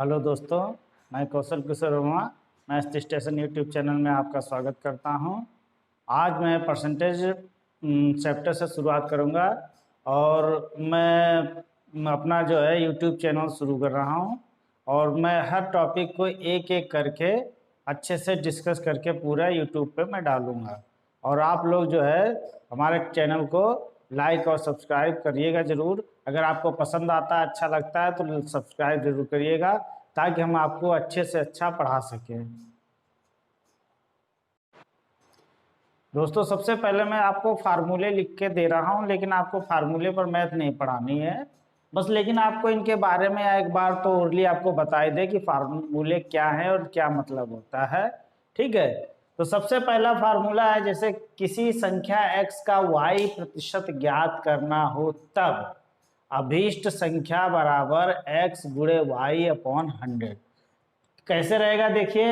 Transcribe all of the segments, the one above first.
Hello दोस्तों, मैं Kaushal Kishore Verma Math Station YouTube channel में आपका स्वागत करता हूं। आज मैं परसेंटेज चैप्टर से शुरुआत करूंगा और मैं अपना जो है यूट्यूब चैनल शुरू कर रहा हूं और मैं हर टॉपिक को एक एक करके अच्छे से डिस्कस करके पूरा यूट्यूब पे मैं डालूंगा। और आप लोग जो है हमारे चैनल को लाइक और सब्सक्राइब करिएगा ज़रूर। अगर आपको पसंद आता है, अच्छा लगता है तो सब्सक्राइब जरूर करिएगा ताकि हम आपको अच्छे से अच्छा पढ़ा सकें। दोस्तों, सबसे पहले मैं आपको फार्मूले लिख के दे रहा हूं, लेकिन आपको फार्मूले पर मैथ नहीं पढ़ानी है बस, लेकिन आपको इनके बारे में एक बार तो ओरली आपको बताई दे कि फार्मूले क्या है और क्या मतलब होता है। ठीक है, तो सबसे पहला फार्मूला है, जैसे किसी संख्या x का y प्रतिशत ज्ञात करना हो तब अभीष्ट संख्या बराबर x गुणे y अपॉन 100। कैसे रहेगा देखिए,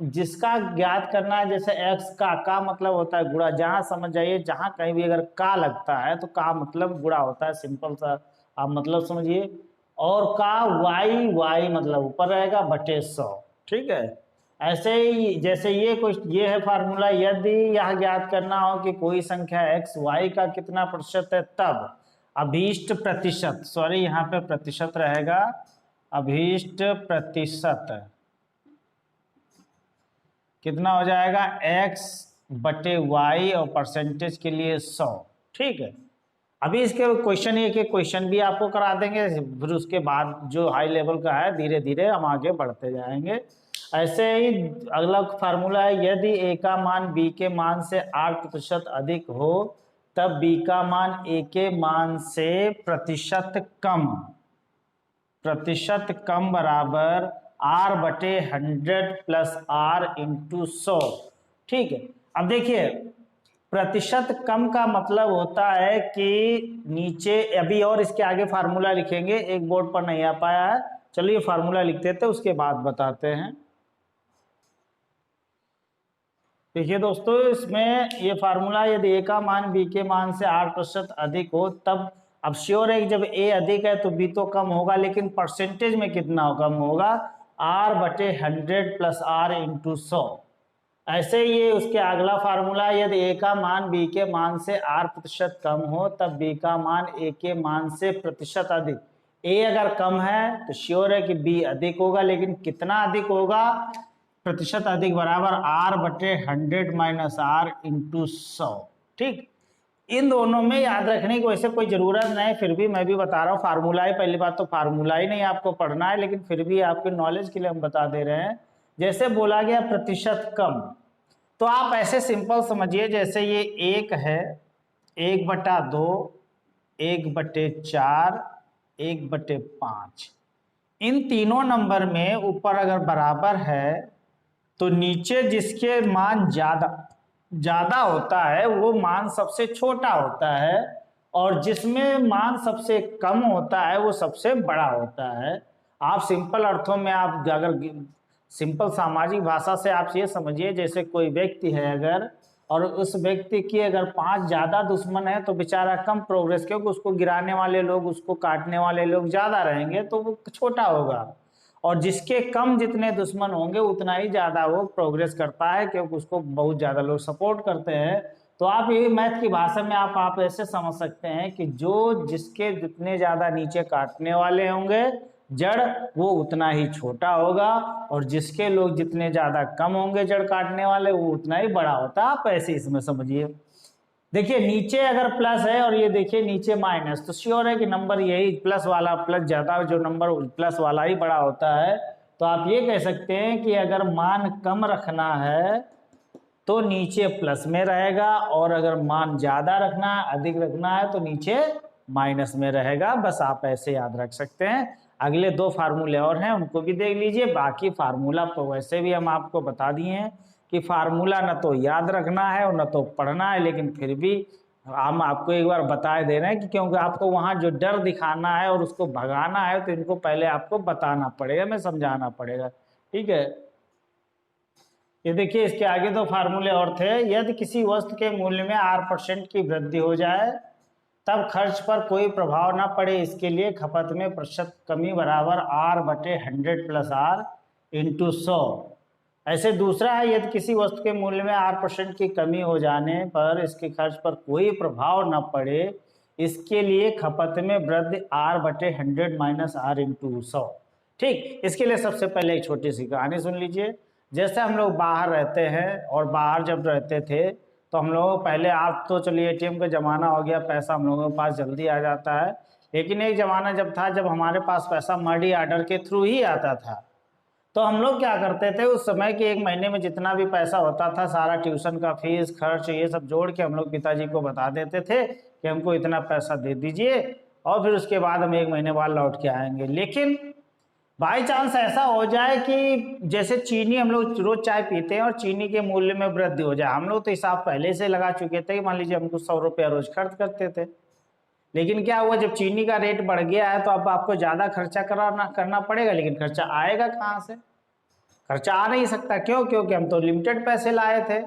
जिसका ज्ञात करना है, जैसे x का मतलब होता है गुणा। जहां समझ जाइए, जहां कहीं भी अगर का लगता है तो का मतलब गुणा होता है, सिंपल सा आप मतलब समझिए। और का y मतलब ऊपर रहेगा बटे 100। ठीक है, ऐसे ही जैसे ये है फार्मूला, यदि यह ज्ञात करना हो कि कोई संख्या x y का कितना प्रतिशत है तब अभीष्ट प्रतिशत, सॉरी यहाँ पे प्रतिशत रहेगा, अभीष्ट प्रतिशत कितना हो जाएगा x बटे y और परसेंटेज के लिए 100। ठीक है, अभी इसके क्वेश्चन एक एक क्वेश्चन भी आपको करा देंगे, फिर उसके बाद जो हाई लेवल का है धीरे धीरे हम आगे बढ़ते जाएंगे। ऐसे ही अगला फार्मूला है, यदि a का मान b के मान से 8% अधिक हो तब b का मान a के मान से प्रतिशत कम बराबर r बटे 100 प्लस r इंटू 100। ठीक है, अब देखिए प्रतिशत कम का मतलब होता है कि नीचे, अभी और इसके आगे फार्मूला लिखेंगे, एक बोर्ड पर नहीं आ पाया है, चलिए फार्मूला लिख देते हैं उसके बाद बताते हैं। देखिए दोस्तों, इसमें ये फार्मूला, यदि a का मान b के मान से 8% अधिक हो तब, अब श्योर है कि जब a अधिक है तो b तो कम होगा, लेकिन परसेंटेज में कितना कम होगा, r बटे 100 प्लस r इंटू 100। ऐसे ये उसके अगला फार्मूला, यदि a का मान b के मान से r प्रतिशत कम हो तब b का मान a के मान से प्रतिशत अधिक। a अगर कम है तो श्योर है कि b अधिक होगा, लेकिन कितना अधिक होगा, प्रतिशत अधिक बराबर r बटे 100 माइनस r इंटू 100। ठीक, इन दोनों में याद रखने की वैसे कोई जरूरत नहीं, फिर भी मैं भी बता रहा हूँ फार्मूला ही, पहली बात तो फार्मूला ही नहीं आपको पढ़ना है, लेकिन फिर भी आपके नॉलेज के लिए हम बता दे रहे हैं। जैसे बोला गया प्रतिशत कम, तो आप ऐसे सिंपल समझिए, जैसे ये 1 है, 1/2, 1/4, 1/5, इन तीनों नंबर में ऊपर अगर बराबर है तो नीचे जिसके मान ज्यादा होता है वो मान सबसे छोटा होता है, और जिसमें मान सबसे कम होता है वो सबसे बड़ा होता है। आप सिंपल अर्थों में, आप अगर सिंपल सामाजिक भाषा से आप ये समझिए, जैसे कोई व्यक्ति है अगर, और उस व्यक्ति की अगर 5 ज्यादा दुश्मन है तो बेचारा कम प्रोग्रेस, क्योंकि उसको गिराने वाले लोग, उसको काटने वाले लोग ज्यादा रहेंगे तो वो छोटा होगा, और जिसके कम जितने दुश्मन होंगे उतना ही ज्यादा वो प्रोग्रेस करता है, क्योंकि उसको बहुत ज्यादा लोग सपोर्ट करते हैं। तो आप ये मैथ की भाषा में आप ऐसे समझ सकते हैं कि जो जिसके जितने ज्यादा नीचे काटने वाले होंगे जड़, वो उतना ही छोटा होगा, और जिसके लोग जितने ज्यादा कम होंगे जड़ काटने वाले, वो उतना ही बड़ा होता है। आप ऐसे इसमें समझिए। देखिए नीचे अगर प्लस है और ये देखिए नीचे माइनस, तो श्योर है कि नंबर यही प्लस वाला, प्लस ज्यादा, जो नंबर प्लस वाला ही बड़ा होता है। तो आप ये कह सकते हैं कि अगर मान कम रखना है तो नीचे प्लस में रहेगा, और अगर मान ज्यादा रखना है, अधिक रखना है, तो नीचे माइनस में रहेगा। बस आप ऐसे याद रख सकते हैं। अगले 2 फार्मूले और हैं, उनको भी देख लीजिए। बाकी फार्मूला तो वैसे भी हम आपको बता दिए हैं कि फार्मूला न तो याद रखना है और न तो पढ़ना है, लेकिन फिर भी हम आपको एक बार बता दे रहे हैं कि क्योंकि आपको वहां जो डर दिखाना है और उसको भगाना है तो इनको पहले आपको बताना पड़ेगा, मैं समझाना पड़ेगा। ठीक है, ये देखिए इसके आगे 2 फार्मूले और थे। यदि किसी वस्तु के मूल्य में r% की वृद्धि हो जाए तब खर्च पर कोई प्रभाव ना पड़े, इसके लिए खपत में प्रतिशत कमी बराबर R/100 + R × 100। ऐसे दूसरा है, यदि किसी वस्तु के मूल्य में R% की कमी हो जाने पर इसके खर्च पर कोई प्रभाव न पड़े, इसके लिए खपत में वृद्धि R/100 - R × 100। ठीक, इसके लिए सबसे पहले एक छोटी सी कहानी सुन लीजिए। जैसे हम लोग बाहर रहते हैं, और बाहर जब रहते थे तो हम लोग पहले, आप तो चलिए ATM का ज़माना हो गया, पैसा हम लोगों के पास जल्दी आ जाता है, लेकिन एक ज़माना जब था जब हमारे पास पैसा मनी ऑर्डर के थ्रू ही आता था। तो हम लोग क्या करते थे उस समय कि 1 महीने में जितना भी पैसा होता था, सारा ट्यूशन का फीस खर्च ये सब जोड़ के हम लोग पिताजी को बता देते थे कि हमको इतना पैसा दे दीजिए, और फिर उसके बाद हम 1 महीने बाद लौट के आएंगे। लेकिन बाई चांस ऐसा हो जाए कि जैसे चीनी हम लोग रोज चाय पीते हैं और चीनी के मूल्य में वृद्धि हो जाए, हम लोग तो हिसाब पहले से लगा चुके थे कि मान लीजिए हमको 100 रुपया रोज खर्च करते थे, लेकिन क्या हुआ, जब चीनी का रेट बढ़ गया है तो अब आपको ज़्यादा खर्चा करना पड़ेगा, लेकिन खर्चा आएगा कहाँ से? खर्चा आ नहीं सकता। क्यों? क्योंकि हम तो लिमिटेड पैसे लाए थे।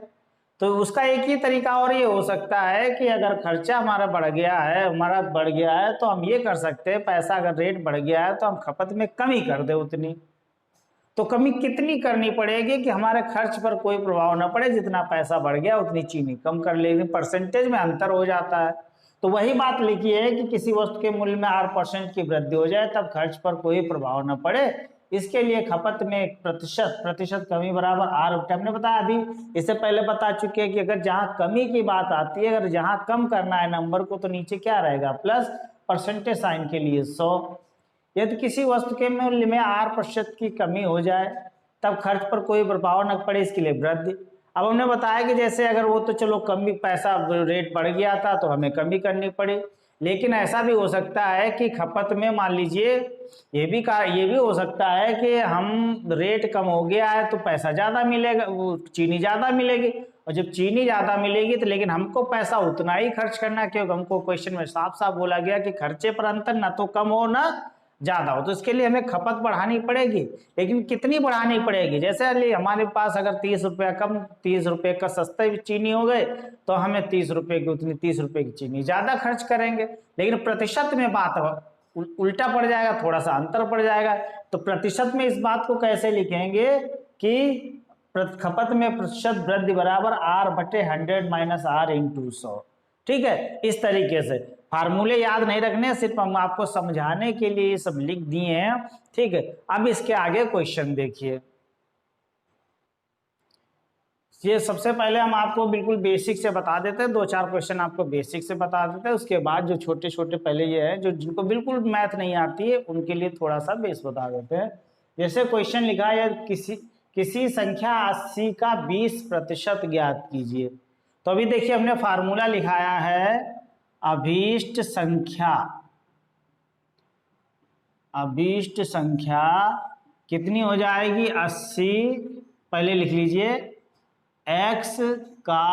तो उसका एक ही तरीका और ये हो सकता है कि अगर खर्चा हमारा बढ़ गया है तो हम ये कर सकते हैं, पैसा अगर रेट बढ़ गया है तो हम खपत में कमी कर दे उतनी। तो कमी कितनी करनी पड़ेगी कि हमारे खर्च पर कोई प्रभाव ना पड़े, जितना पैसा बढ़ गया उतनी चीनी कम कर लेंगे, परसेंटेज में अंतर हो जाता है। तो वही बात लिखी है कि किसी वस्तु के मूल्य में R% की वृद्धि हो जाए तब खर्च पर कोई प्रभाव न पड़े, इसके लिए खपत में प्रतिशत कमी बराबर R। हमने बताया अभी, इससे पहले बता चुके हैं कि अगर जहां कमी की बात आती है, अगर जहां कम करना है नंबर को, तो नीचे क्या रहेगा, प्लस परसेंटेज साइन के लिए 100। यदि किसी वस्तु के मूल्य में R% की कमी हो जाए तब खर्च पर कोई प्रभाव न पड़े, इसके लिए वृद्धि। अब हमने बताया कि जैसे अगर वो तो चलो कमी, पैसा रेट बढ़ गया था तो हमें कमी करनी पड़ी, लेकिन ऐसा भी हो सकता है कि खपत में मान लीजिए ये भी हो सकता है कि हम रेट कम हो गया है तो पैसा ज़्यादा मिलेगा, वो चीनी ज़्यादा मिलेगी, और जब चीनी ज़्यादा मिलेगी तो लेकिन हमको पैसा उतना ही खर्च करना, क्योंकि हमको क्वेश्चन में साफ साफ बोला गया कि खर्चे पर अंतर ना तो कम हो ना ज़्यादा हो, तो इसके लिए हमें खपत बढ़ानी पड़ेगी। लेकिन कितनी बढ़ानी पड़ेगी? जैसे हमारे पास अगर 30 रुपया कम, 30 रुपये का सस्ता चीनी हो गए तो हमें 30 रुपये की उतनी 30 रुपये की चीनी ज़्यादा खर्च करेंगे। लेकिन प्रतिशत में बात उल्टा पड़ जाएगा, थोड़ा सा अंतर पड़ जाएगा। तो प्रतिशत में इस बात को कैसे लिखेंगे कि खपत में प्रतिशत वृद्धि बराबर R/100 - R × 100। ठीक है, इस तरीके से फार्मूले याद नहीं रखने, सिर्फ हम आपको समझाने के लिए ये सब लिख दिए हैं। ठीक है, अब इसके आगे क्वेश्चन देखिए। ये सबसे पहले हम आपको बिल्कुल बेसिक से बता देते हैं, 2-4 क्वेश्चन आपको बेसिक से बता देते हैं, उसके बाद जो छोटे छोटे पहले ये है, जो जिनको बिल्कुल मैथ नहीं आती है उनके लिए थोड़ा सा बेस बता देते हैं। जैसे क्वेश्चन लिखा है, किसी संख्या 80 का 20% ज्ञात कीजिए। तो अभी देखिए हमने फार्मूला लिखाया है, अभीष्ट संख्या कितनी हो जाएगी, 80, पहले लिख लीजिए x का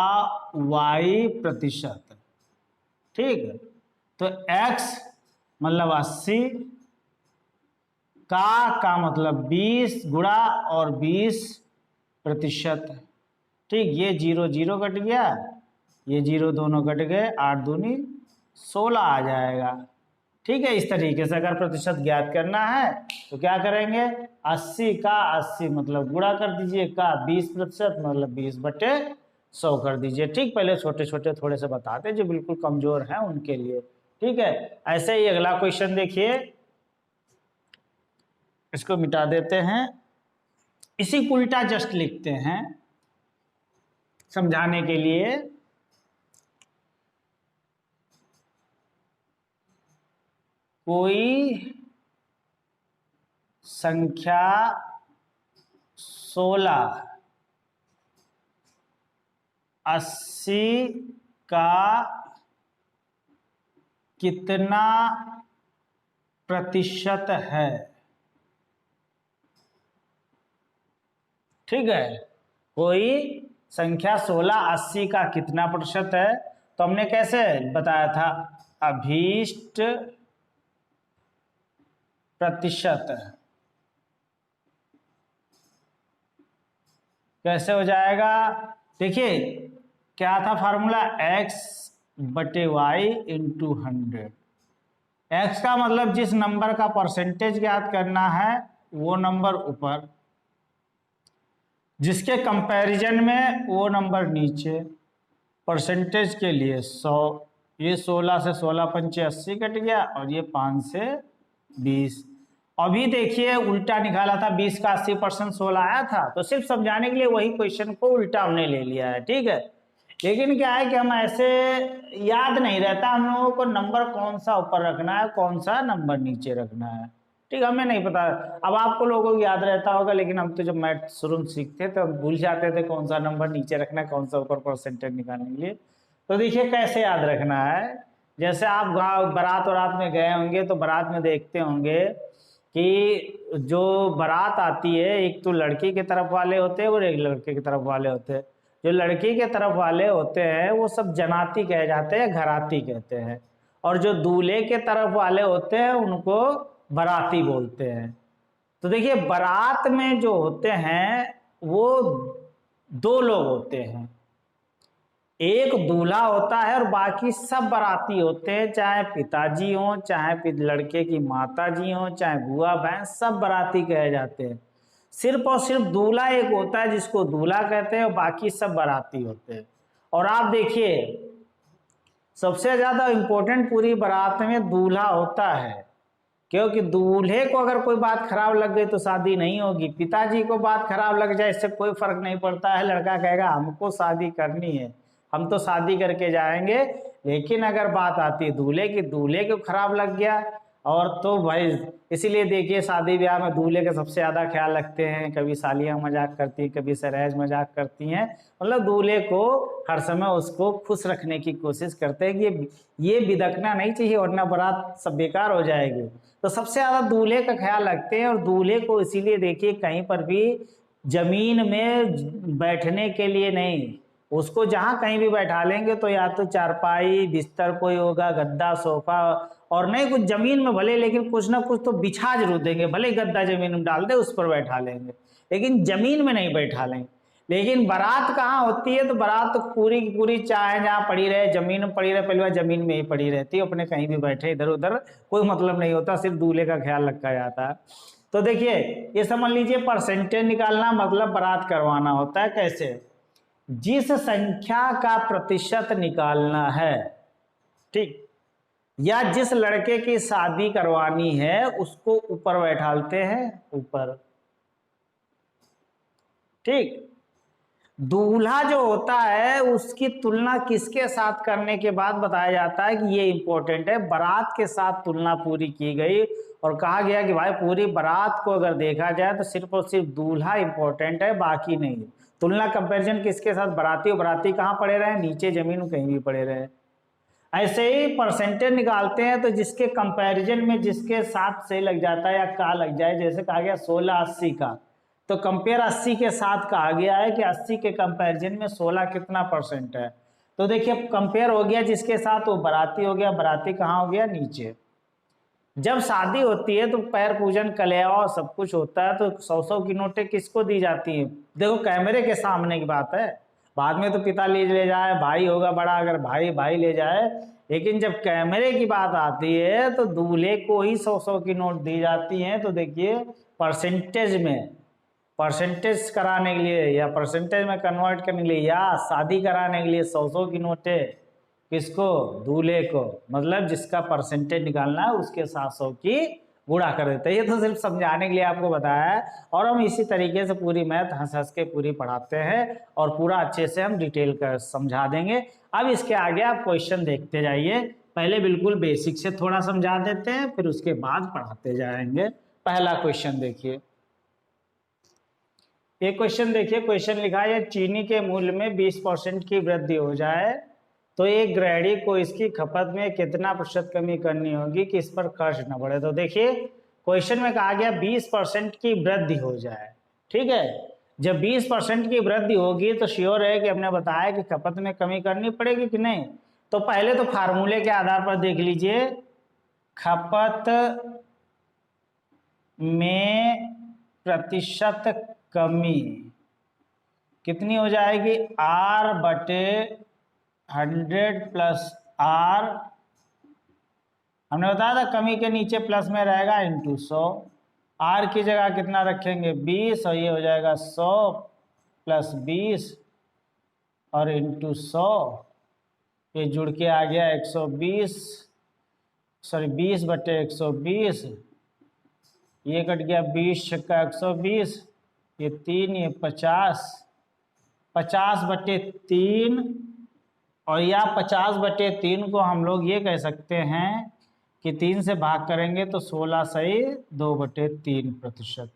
y%। ठीक है, तो x मतलब 80, का मतलब 20 गुणा और 20%। ठीक, ये 0 0 कट गया, ये 0 दोनों कट गए, 8 दूनी 16 आ जाएगा। ठीक है, इस तरीके से अगर प्रतिशत ज्ञात करना है तो क्या करेंगे, 80 का 80 मतलब गुणा कर दीजिए, का 20% मतलब 20/100 कर दीजिए। ठीक, पहले छोटे छोटे थोड़े से बताते जो बिल्कुल कमजोर हैं उनके लिए। ठीक है, ऐसे ही अगला क्वेश्चन देखिए, इसको मिटा देते हैं, इसी को उल्टा जस्ट लिखते हैं समझाने के लिए। कोई संख्या 16 80 का कितना प्रतिशत है। ठीक है, कोई संख्या 16 80 का कितना प्रतिशत है, तो हमने कैसे बताया था, अभीष्ट प्रतिशत। कैसे हो जाएगा, देखिए क्या था फार्मूला, x बटे वाई इंटू 100। एक्स का मतलब जिस नंबर का परसेंटेज ज्ञात करना है वो नंबर ऊपर, जिसके कंपैरिजन में वो नंबर नीचे। परसेंटेज के लिए 100, ये 16 से 16 पंचे 80 कट गया, और ये 5 से 20। अभी देखिए उल्टा निकाला था, 20 का 80% 16 आया था, तो सिर्फ समझाने के लिए वही क्वेश्चन को उल्टा हमने ले लिया है, ठीक है। लेकिन क्या है कि हम ऐसे याद नहीं रहता हम लोगों को नंबर कौन सा ऊपर रखना है, कौन सा नंबर नीचे रखना है, ठीक, हमें नहीं पता। अब आपको लोगों को याद रहता होगा, लेकिन हम तो जब मैथ शुरू में सीखते तो भूल जाते थे कौन सा नंबर नीचे रखना है, कौन सा ऊपर परसेंटेज निकालने के लिए। तो देखिए कैसे याद रखना है। जैसे आप बारात वरात में गए होंगे तो बारात में देखते होंगे कि जो बारात आती है, एक तो लड़की के तरफ वाले होते हैं और एक लड़के की तरफ वाले होते हैं। जो लड़की के तरफ वाले होते हैं वो सब जनाती कहे जाते हैं, घराती कहते हैं, और जो दूल्हे के तरफ वाले होते हैं उनको बाराती बोलते हैं। तो देखिए बारात में जो होते हैं वो 2 लोग होते हैं, एक दूल्हा होता है और बाकी सब बाराती होते हैं, चाहे पिताजी हो, चाहे लड़के की माताजी हो, चाहे बुआ बहन, सब बाराती कहे जाते हैं। सिर्फ और सिर्फ दूल्हा एक होता है जिसको दूल्हा कहते हैं, और बाकी सब बाराती होते हैं। और आप देखिए सबसे ज्यादा इंपॉर्टेंट पूरी बारात में दूल्हा होता है, क्योंकि दूल्हे को अगर कोई बात खराब लग गई तो शादी नहीं होगी। पिताजी को बात खराब लग जाए इससे कोई फर्क नहीं पड़ता है, लड़का कहेगा हमको शादी करनी है, हम तो शादी करके जाएंगे। लेकिन अगर बात आती है दूल्हे की, दूल्हे को खराब लग गया, और तो भाई इसीलिए देखिए शादी ब्याह में दूल्हे का सबसे ज्यादा ख्याल रखते हैं। कभी सालियां मजाक करती हैं, कभी सहज मजाक करती हैं, मतलब दूल्हे को हर समय उसको खुश रखने की कोशिश करते हैं कि ये बिदकना नहीं चाहिए वरना बारात सब बेकार हो जाएगी। तो सबसे ज्यादा दूल्हे का ख्याल रखते हैं, और दूल्हे को इसीलिए देखिए कहीं पर भी जमीन में बैठने के लिए नहीं, उसको जहां कहीं भी बैठा लेंगे तो या तो चारपाई बिस्तर कोई होगा, गद्दा सोफा, और नहीं कुछ जमीन में भले, लेकिन कुछ ना कुछ तो बिछा जरूर देंगे, भले गद्दा जमीन में डाल दे उस पर बैठा लेंगे, लेकिन जमीन में नहीं बैठा लेंगे। लेकिन बारात कहाँ होती है, तो बारात तो पूरी की पूरी चाहे जहाँ पड़ी रहे, जमीन में पड़ी रहे, पहली बार जमीन में ही पड़ी रहती है, अपने कहीं भी बैठे इधर उधर कोई मतलब नहीं होता, सिर्फ दूल्हे का ख्याल रखा जाता है। तो देखिए ये समझ लीजिए परसेंटेज निकालना मतलब बारात करवाना होता है। कैसे? जिस संख्या का प्रतिशत निकालना है, ठीक, या जिस लड़के की शादी करवानी है उसको ऊपर बैठालते हैं, ऊपर, ठीक। दूल्हा जो होता है उसकी तुलना किसके साथ करने के बाद बताया जाता है कि ये इंपॉर्टेंट है, बारात के साथ तुलना पूरी की गई, और कहा गया कि भाई पूरी बारात को अगर देखा जाए तो सिर्फ और सिर्फ दूल्हा इंपॉर्टेंट है, बाकी नहीं। तुलना कंपैरिजन किसके साथ? बाराती, और बाराती कहाँ पड़े रहे? नीचे जमीन में कहीं भी पड़े रहे। ऐसे ही परसेंटेज निकालते हैं तो जिसके कंपैरिजन में जिसके साथ से लग जाता है या का लग जाए, जैसे कहा गया 16-80 का, तो कंपेयर 80 के साथ कहा गया है कि 80 के कंपैरिजन में 16 कितना परसेंट है। तो देखिए कंपेयर हो गया जिसके साथ, वो बाराती हो गया, बाराती कहाँ हो गया? नीचे। जब शादी होती है तो पैर पूजन कलेवा सब कुछ होता है, तो 100-100 की नोटें किसको दी जाती हैं? देखो कैमरे के सामने की बात है, बाद में तो पिता ले जाए, भाई होगा बड़ा अगर भाई ले जाए, लेकिन जब कैमरे की बात आती है तो दूल्हे को ही 100-100 की नोट दी जाती हैं। तो देखिए परसेंटेज में, परसेंटेज कराने के लिए या परसेंटेज में कन्वर्ट करने के लिए या शादी कराने के लिए 100-100 की नोटें किसको? दूल्हे को, मतलब जिसका परसेंटेज निकालना है उसके 700 की गुणा कर देते हैं। ये तो सिर्फ समझाने के लिए आपको बताया है, और हम इसी तरीके से पूरी मैथ हंस हंस के पूरी पढ़ाते हैं, और पूरा अच्छे से हम डिटेल कर समझा देंगे। अब इसके आगे आप क्वेश्चन देखते जाइए, पहले बिल्कुल बेसिक से थोड़ा समझा देते हैं, फिर उसके बाद पढ़ाते जाएंगे। पहला क्वेश्चन देखिए, ये क्वेश्चन देखिए, क्वेश्चन लिखा है चीनी के मूल्य में 20% की वृद्धि हो जाए तो एक गृहिणी को इसकी खपत में कितना प्रतिशत कमी करनी होगी कि इस पर खर्च न बढ़े। तो देखिए क्वेश्चन में कहा गया 20% की वृद्धि हो जाए, ठीक है। जब 20% की वृद्धि होगी तो श्योर है कि हमने बताया कि खपत में कमी करनी पड़ेगी कि नहीं। तो पहले तो फार्मूले के आधार पर देख लीजिए, खपत में प्रतिशत कमी कितनी हो जाएगी? R/100 + आर, हमने बताया था कमी के नीचे प्लस में रहेगा इंटू 100। आर की जगह कितना रखेंगे 20 और ये हो जाएगा 100 प्लस 20 और इंटू 100, ये जुड़ के आ गया 120, सॉरी 20 बटे 120, ये कट गया 20 छक्का 120, ये 3, ये 50, 50 बटे 3, और या 50 बटे 3 को हम लोग ये कह सकते हैं कि 3 से भाग करेंगे तो 16 सही 2/3%।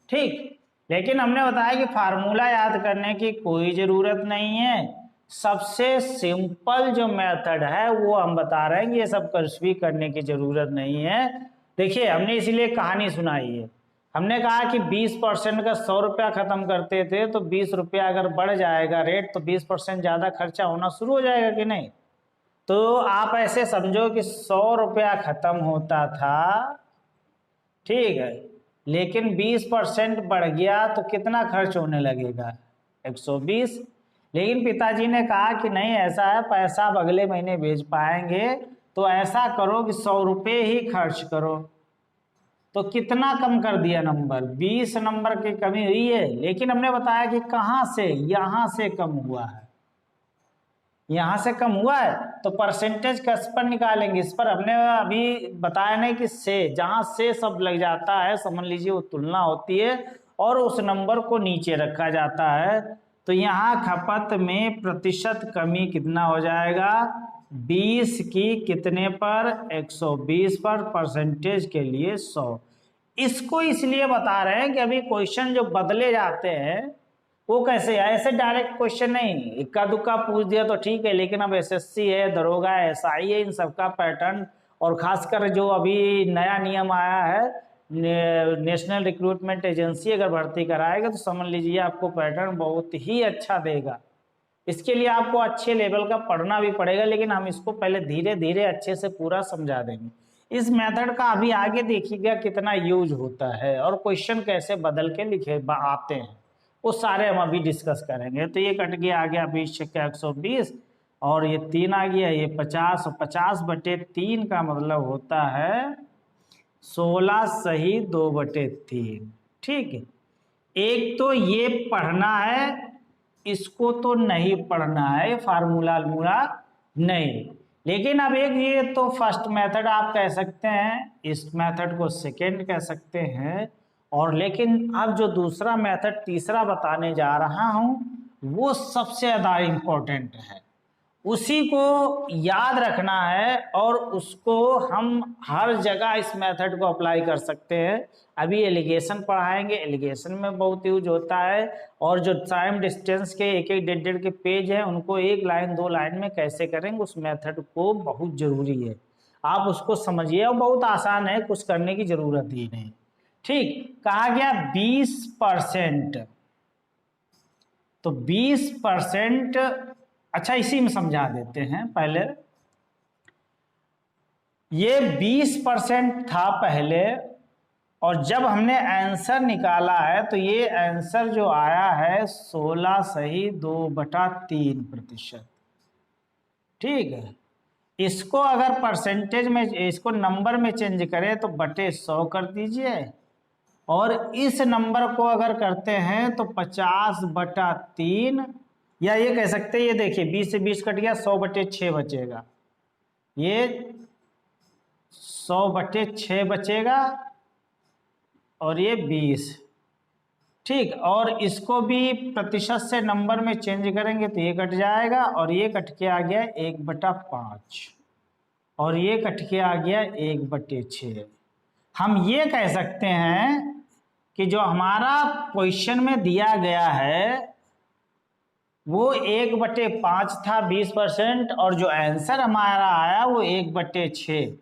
ठीक, लेकिन हमने बताया कि फार्मूला याद करने की कोई ज़रूरत नहीं है। सबसे सिंपल जो मेथड है वो हम बता रहे हैं कि ये सब कुछ भी करने की ज़रूरत नहीं है। देखिए, हमने इसीलिए कहानी सुनाई है। हमने कहा कि 20% का 100 रुपया ख़त्म करते थे, तो 20 रुपया अगर बढ़ जाएगा रेट तो 20% ज़्यादा खर्चा होना शुरू हो जाएगा कि नहीं। तो आप ऐसे समझो कि 100 रुपया ख़त्म होता था, ठीक है, लेकिन 20% बढ़ गया तो कितना खर्च होने लगेगा 120। लेकिन पिताजी ने कहा कि नहीं, ऐसा है पैसा अब अगले महीने भेज पाएंगे, तो ऐसा करो कि 100 रुपये ही खर्च करो। तो कितना कम कर दिया नंबर, 20 नंबर की कमी हुई है। लेकिन हमने बताया कि कहाँ से, यहाँ से कम हुआ है, यहाँ से कम हुआ है, तो परसेंटेज किस पर निकालेंगे, इस पर। हमने अभी बताया नहीं कि से, जहाँ से सब लग जाता है समझ लीजिए वो तुलना होती है और उस नंबर को नीचे रखा जाता है। तो यहाँ खपत में प्रतिशत कमी कितना हो जाएगा, 20 की कितने पर, 120 पर, परसेंटेज के लिए 100। इसको इसलिए बता रहे हैं कि अभी क्वेश्चन जो बदले जाते हैं वो कैसे है, ऐसे डायरेक्ट क्वेश्चन नहीं, इक्का दुक्का पूछ दिया तो ठीक है, लेकिन अब एसएससी है, दरोगा है, एसआई है, इन सबका पैटर्न, और खासकर जो अभी नया नियम आया है नेशनल रिक्रूटमेंट एजेंसी अगर भर्ती कराएगा तो समझ लीजिए आपको पैटर्न बहुत ही अच्छा देगा। इसके लिए आपको अच्छे लेवल का पढ़ना भी पड़ेगा, लेकिन हम इसको पहले धीरे धीरे अच्छे से पूरा समझा देंगे। इस मेथड का अभी आगे देखिएगा कितना यूज होता है और क्वेश्चन कैसे बदल के लिखे आते हैं, वो सारे हम अभी डिस्कस करेंगे। तो ये कट गया, आ गया 20 छक्का 120 और ये 3 आ गया, ये 50, और 50 बटे 3 का मतलब होता है 16 सही 2/3। ठीक है, एक तो ये पढ़ना है, इसको तो नहीं पढ़ना है, फार्मूला नहीं। लेकिन अब एक ये तो फर्स्ट मेथड आप कह सकते हैं, इस मेथड को सेकेंड कह सकते हैं, और लेकिन अब जो दूसरा मेथड तीसरा बताने जा रहा हूं वो सबसे ज़्यादा इम्पोर्टेंट है, उसी को याद रखना है और उसको हम हर जगह इस मेथड को अप्लाई कर सकते हैं। अभी एलिगेशन पढ़ाएंगे, एलिगेशन में बहुत यूज होता है, और जो टाइम डिस्टेंस के 1-1 के पेज हैं उनको 1 लाइन 2 लाइन में कैसे करेंगे, उस मेथड को बहुत ज़रूरी है, आप उसको समझिए, और बहुत आसान है, कुछ करने की ज़रूरत ही नहीं। ठीक, कहा गया 20%, तो 20%, अच्छा इसी में समझा देते हैं पहले। ये 20% था पहले, और जब हमने आंसर निकाला है तो ये आंसर जो आया है 16 सही 2/3%। ठीक है, इसको अगर परसेंटेज में, इसको नंबर में चेंज करें तो बटे 100 कर दीजिए, और इस नंबर को अगर करते हैं तो 50/3, या ये कह सकते हैं, ये देखिए 20 से 20 कट गया, 100/6 बचेगा, ये 100/6 बचेगा, और ये 20। ठीक, और इसको भी प्रतिशत से नंबर में चेंज करेंगे तो ये कट जाएगा, और ये कट के आ गया 1/5, और ये कट के आ गया 1/6। हम ये कह सकते हैं कि जो हमारा क्वेश्चन में दिया गया है वो 1/5 था 20%, और जो आंसर हमारा आया वो 1/6।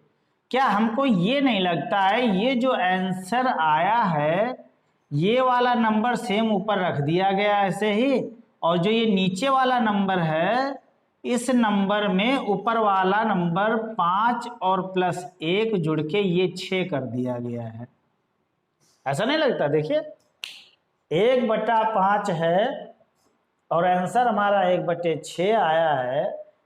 क्या हमको ये नहीं लगता है ये जो आंसर आया है ये वाला नंबर सेम ऊपर रख दिया गया ऐसे ही, और जो ये नीचे वाला नंबर है इस नंबर में ऊपर वाला नंबर 5 और +1 जुड़ के ये 6 कर दिया गया है, ऐसा नहीं लगता? देखिए 1/5 है और आंसर हमारा 1/6 आया है,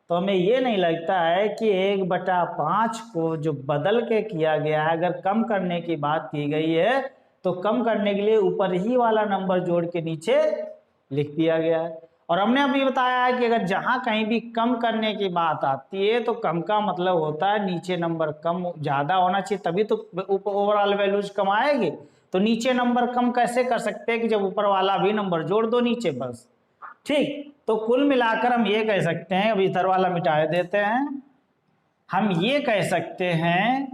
तो हमें ये नहीं लगता है कि 1/5 को जो बदल के किया गया है, अगर कम करने की बात की गई है तो कम करने के लिए ऊपर ही वाला नंबर जोड़ के नीचे लिख दिया गया है। और हमने अभी बताया है कि अगर जहां कहीं भी कम करने की बात आती है तो कम का मतलब होता है नीचे नंबर कम ज्यादा होना चाहिए, तभी तो ओवरऑल वैल्यूज कम आएगी। तो नीचे नंबर कम कैसे कर सकते हैं कि जब ऊपर वाला भी नंबर जोड़ दो नीचे, बस। ठीक, तो कुल मिलाकर हम ये कह सकते हैं, अब इधर वाला मिटा देते हैं, हम ये कह सकते हैं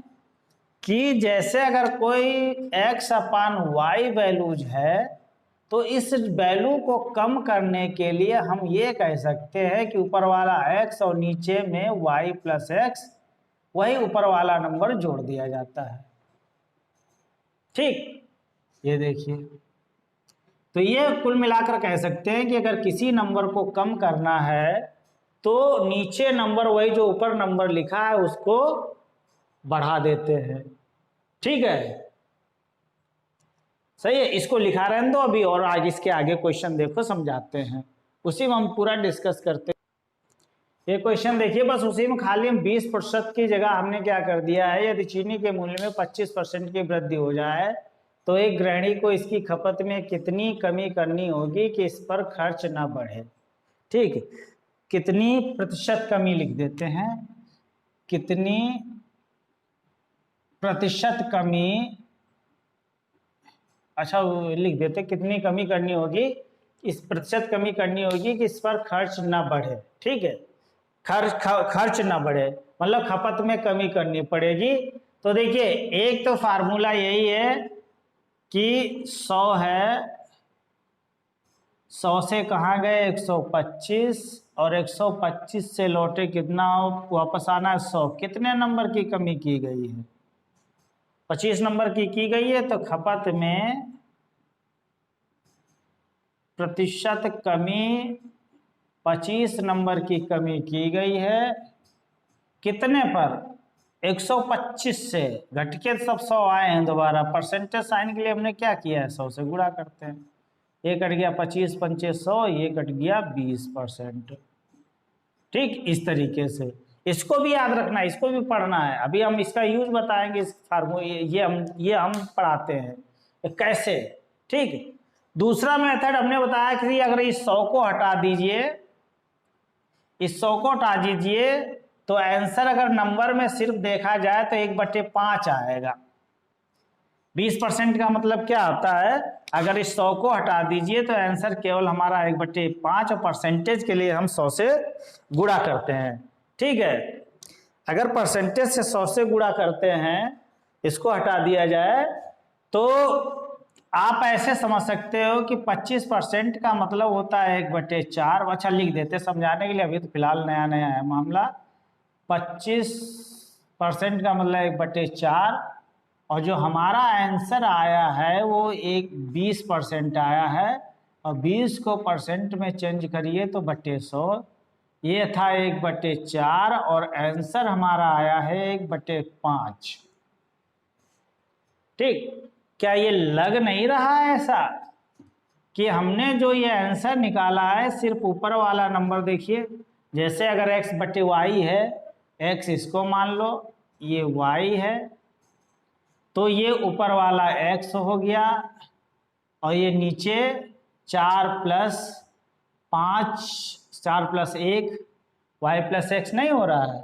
कि जैसे अगर कोई x/y वैल्यूज है तो इस वैल्यू को कम करने के लिए हम ये कह सकते हैं कि ऊपर वाला x और नीचे में y+x वही ऊपर वाला नंबर जोड़ दिया जाता है। ठीक, ये देखिए, तो ये कुल मिलाकर कह सकते हैं कि अगर किसी नंबर को कम करना है तो नीचे नंबर वही जो ऊपर नंबर लिखा है उसको बढ़ा देते हैं। ठीक है, सही है, इसको लिखा रहने दो अभी, और आगे इसके आगे क्वेश्चन देखो, समझाते हैं, उसी में हम पूरा डिस्कस करते हैं। ये क्वेश्चन देखिए, बस उसी में खाली हम 20% की जगह हमने क्या कर दिया है, यदि चीनी के मूल्य में 25% की वृद्धि हो जाए तो एक गृहिणी को इसकी खपत में कितनी कमी करनी होगी कि इस पर खर्च ना बढ़े। ठीक, कितनी प्रतिशत कमी लिख देते हैं, कितनी प्रतिशत कमी, अच्छा लिख देते कितनी कमी करनी होगी, इस प्रतिशत कमी करनी होगी कि इस पर खर्च ना बढ़े। ठीक है, खर्च ना बढ़े मतलब खपत में कमी करनी पड़ेगी। तो देखिए, एक तो फार्मूला यही है कि 100 है, 100 से कहाँ गए 125, और 125 से लौटे कितना वापस आना है 100। कितने नंबर की कमी की गई है, 25 नंबर की गई है। तो खपत में प्रतिशत कमी 25 नंबर की कमी की गई है, कितने पर 125 से, घट के सब 100 आए हैं दोबारा, परसेंटेज साइन के लिए हमने क्या किया है 100 से गुणा करते हैं। ये कट गया 25 पंचे 100, ये कट गया 20%। ठीक, इस तरीके से इसको भी याद रखना है, इसको भी पढ़ना है, अभी हम इसका यूज बताएंगे, इस फार्मूला ये हम पढ़ाते हैं कैसे। ठीक, दूसरा मेथड हमने बताया कि अगर इस 100 को हटा दीजिए, इस 100 को हटा दीजिए तो आंसर अगर नंबर में सिर्फ देखा जाए तो 1/5 आएगा। 20% का मतलब क्या होता है, अगर इस 100 को हटा दीजिए तो आंसर केवल हमारा 1/5, और परसेंटेज के लिए हम 100 से गुणा करते हैं। ठीक है, अगर परसेंटेज से 100 से गुणा करते हैं, इसको हटा दिया जाए तो आप ऐसे समझ सकते हो कि 25% का मतलब होता है 1/4। अच्छा लिख देते समझाने के लिए, अभी तो फिलहाल नया नया है मामला। 25% का मतलब 1/4, और जो हमारा आंसर आया है वो 20% आया है, और 20 को परसेंट में चेंज करिए तो 100। ये था 1/4 और आंसर हमारा आया है 1/5। ठीक, क्या ये लग नहीं रहा है ऐसा कि हमने जो ये आंसर निकाला है सिर्फ ऊपर वाला नंबर देखिए, जैसे अगर x/y है, x इसको मान लो, ये y है, तो ये ऊपर वाला x हो गया, और ये नीचे 4 + 5, 4 + 1 y+x नहीं हो रहा है।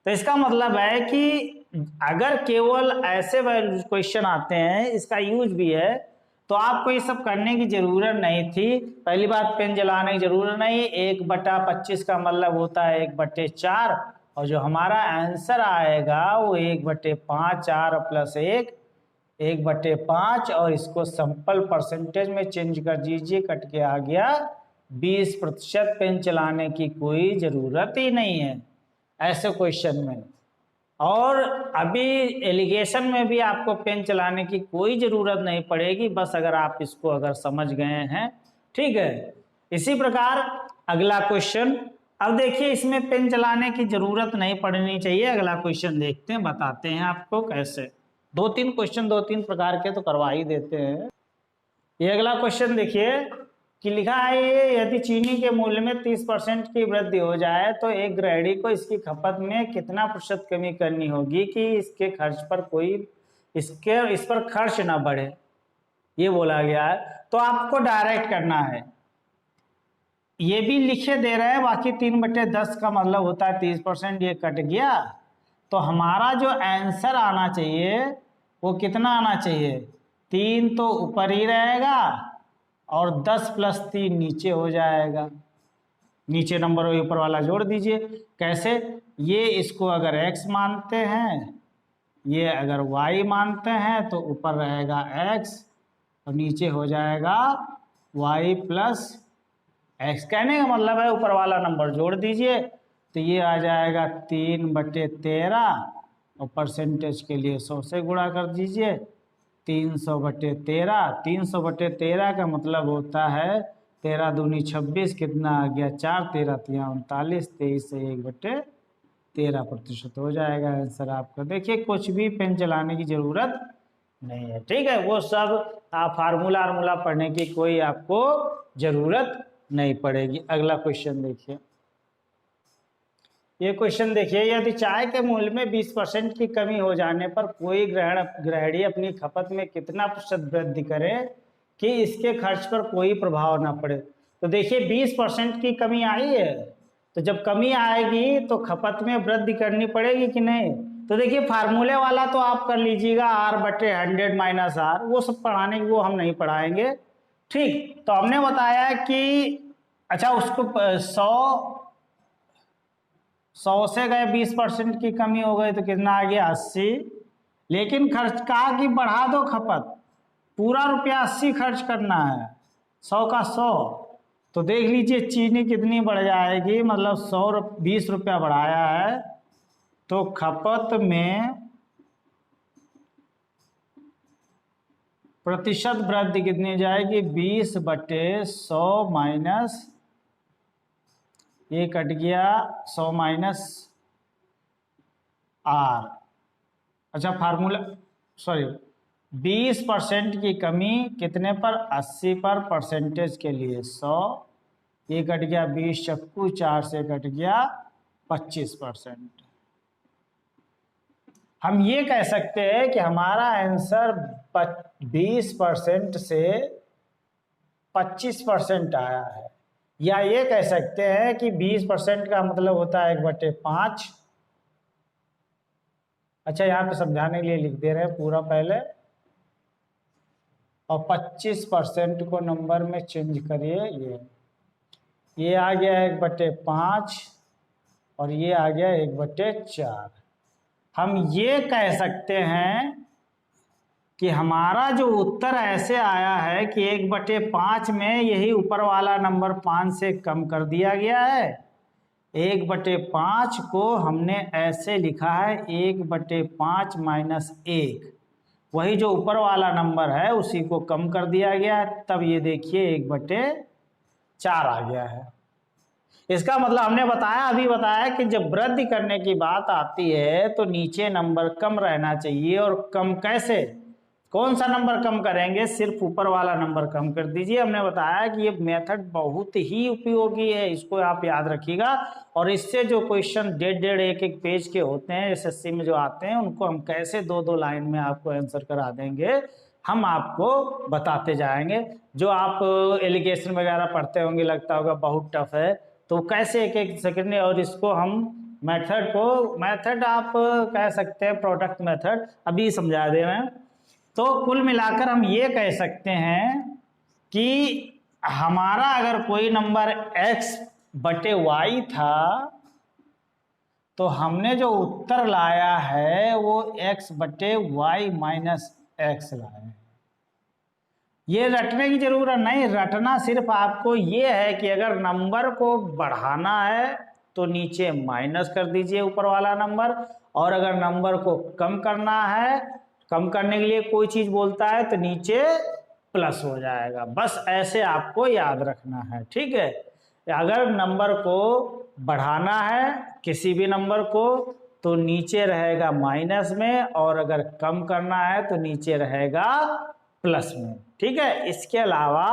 तो इसका मतलब है कि अगर केवल ऐसे क्वेश्चन आते हैं, इसका यूज भी है, तो आपको ये सब करने की जरूरत नहीं थी। पहली बात, पेन जलाने की जरूरत नहीं, 1/25 का मतलब होता है 1/4, और जो हमारा आंसर आएगा वो 1/5, 4 + 1 1/5, और इसको सिंपल परसेंटेज में चेंज कर दीजिए, कट के आ गया 20%। पेन चलाने की कोई जरूरत ही नहीं है ऐसे क्वेश्चन में, और अभी एलिगेशन में भी आपको पेन चलाने की कोई ज़रूरत नहीं पड़ेगी, बस अगर आप इसको अगर समझ गए हैं। ठीक है, इसी प्रकार अगला क्वेश्चन, अब देखिए इसमें पेन चलाने की ज़रूरत नहीं पड़नी चाहिए। अगला क्वेश्चन देखते हैं, बताते हैं आपको कैसे। 2-3 क्वेश्चन 2-3 प्रकार के तो करवा ही देते हैं। ये अगला क्वेश्चन देखिए, कि लिखा है ये यदि चीनी के मूल्य में 30% की वृद्धि हो जाए तो एक गृहिणी को इसकी खपत में कितना प्रतिशत कमी करनी होगी कि इसके खर्च पर कोई इस पर खर्च ना बढ़े, ये बोला गया है। तो आपको डायरेक्ट करना है, ये भी लिखे दे रहे हैं, बाकी 3/10 का मतलब होता है 30%, ये कट गया। तो हमारा जो आंसर आना चाहिए वो कितना आना चाहिए, 3 तो ऊपर ही रहेगा और 10 + 3 नीचे हो जाएगा। नीचे नंबर ऊपर वाला जोड़ दीजिए। कैसे, ये इसको अगर x मानते हैं, ये अगर y मानते हैं तो ऊपर रहेगा x और नीचे हो जाएगा y + x। कहने का मतलब है ऊपर वाला नंबर जोड़ दीजिए तो ये आ जाएगा 3/13 और परसेंटेज के लिए 100 से गुणा कर दीजिए, 300/13। 300/13 का मतलब होता है 13 दूनी 26, कितना आ गया 4, 13 तिया 39, 23 से 1/13% हो जाएगा आंसर आपका। देखिए कुछ भी पेन चलाने की जरूरत नहीं है, ठीक है। वो सब आप फार्मूला पढ़ने की कोई आपको जरूरत नहीं पड़ेगी। अगला क्वेश्चन देखिए, ये क्वेश्चन देखिए, यदि चाय के मूल्य में 20% की कमी हो जाने पर कोई गृहिणी अपनी खपत में कितना प्रतिशत वृद्धि करे कि इसके खर्च पर कोई प्रभाव ना पड़े। तो देखिए 20% की कमी आई है, तो जब कमी आएगी तो खपत में वृद्धि करनी पड़ेगी कि नहीं। तो देखिए फार्मूले वाला तो आप कर लीजिएगा R/100 - R, वो सब पढ़ाने की वो हम नहीं पढ़ाएंगे, ठीक। तो हमने बताया कि अच्छा उसको 100 से गए 20% की कमी हो गई तो कितना आ गया 80। लेकिन खर्च कहा कि बढ़ा दो खपत, पूरा रुपया 80 खर्च करना है, 100 का 100। तो देख लीजिए चीनी कितनी बढ़ जाएगी, मतलब 20 रुपया बढ़ाया है तो खपत में प्रतिशत वृद्धि कितनी जाएगी, 20/100 माइनस, ये कट गया 100 - R। अच्छा फार्मूला, सॉरी, 20% की कमी कितने पर, 80 पर, परसेंटेज के लिए 100, ये कट गया 20 चक्कू 4 से कट गया 25%। हम ये कह सकते हैं कि हमारा आंसर 20% से 25% आया है, या ये कह सकते हैं कि 20% का मतलब होता है 1/5। अच्छा यहाँ पे समझाने के लिए लिख दे रहे हैं पूरा पहले, और 25% को नंबर में चेंज करिए, ये आ गया 1/5 और ये आ गया 1/4। हम ये कह सकते हैं कि हमारा जो उत्तर ऐसे आया है कि 1/5 में यही ऊपर वाला नंबर 5 से कम कर दिया गया है। 1/5 को हमने ऐसे लिखा है 1/5 - 1, वही जो ऊपर वाला नंबर है उसी को कम कर दिया गया है, तब ये देखिए 1/4 आ गया है। इसका मतलब हमने बताया, अभी बताया कि जब वृद्धि करने की बात आती है तो नीचे नंबर कम रहना चाहिए। और कम कैसे, कौन सा नंबर कम करेंगे, सिर्फ ऊपर वाला नंबर कम कर दीजिए। हमने बताया कि ये मेथड बहुत ही उपयोगी है, इसको आप याद रखिएगा। और इससे जो क्वेश्चन 1.5 1 पेज के होते हैं एसएससी में जो आते हैं, उनको हम कैसे 2 लाइन में आपको आंसर करा देंगे, हम आपको बताते जाएंगे। जो आप एलिगेशन वगैरह पढ़ते होंगे, लगता होगा बहुत टफ है, तो कैसे 1 सेकंड में, और इसको हम मेथड आप कह सकते हैं प्रोडक्ट मेथड, अभी समझा दे रहे हैं। तो कुल मिलाकर हम ये कह सकते हैं कि हमारा अगर कोई नंबर x/y था तो हमने जो उत्तर लाया है वो x/y - x लाया है। ये रटने की जरूरत नहीं, रटना सिर्फ आपको ये है कि अगर नंबर को बढ़ाना है तो नीचे माइनस कर दीजिए ऊपर वाला नंबर, और अगर नंबर को कम करना है, कम करने के लिए कोई चीज बोलता है तो नीचे प्लस हो जाएगा। बस ऐसे आपको याद रखना है, ठीक है। अगर नंबर को बढ़ाना है किसी भी नंबर को तो नीचे रहेगा माइनस में, और अगर कम करना है तो नीचे रहेगा प्लस में, ठीक है। इसके अलावा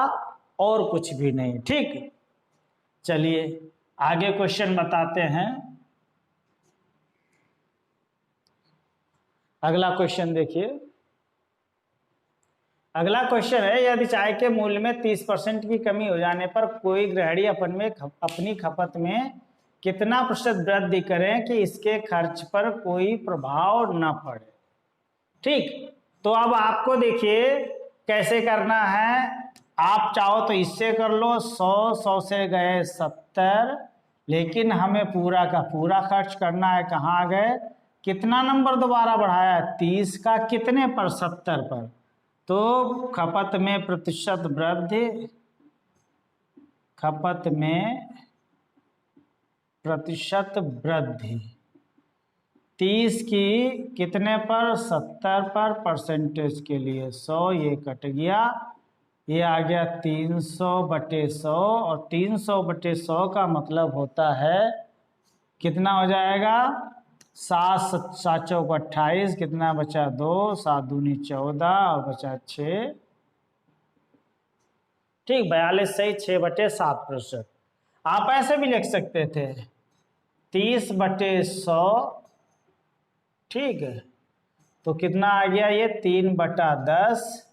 और कुछ भी नहीं। ठीक, चलिए आगे क्वेश्चन बताते हैं। अगला क्वेश्चन देखिए। अगला क्वेश्चन है, यदि चाय के मूल्य में 30% की कमी हो जाने पर कोई गृहिणी अपनी खपत में कितना प्रतिशत वृद्धि करें कि इसके खर्च पर कोई प्रभाव न पड़े। ठीक, तो अब आपको देखिए कैसे करना है। आप चाहो तो इससे कर लो, 100 से गए 70, लेकिन हमें पूरा का पूरा खर्च करना है। कहाँ गए, कितना नंबर दोबारा बढ़ाया, 30 का कितने पर, 70 पर। तो खपत में प्रतिशत वृद्धि, खपत में प्रतिशत वृद्धि 30 की कितने पर, 70 पर, परसेंटेज के लिए 100, ये कट गया, ये आ गया 300/100, और 300/100 का मतलब होता है कितना हो जाएगा, 7 7 चौक 28, कितना बचा 2, 7 दूनी 14 और बचा 6। ठीक, 42 सही 6/7%। आप ऐसे भी लिख सकते थे 30/100। ठीक है, तो कितना आ गया ये 3/10।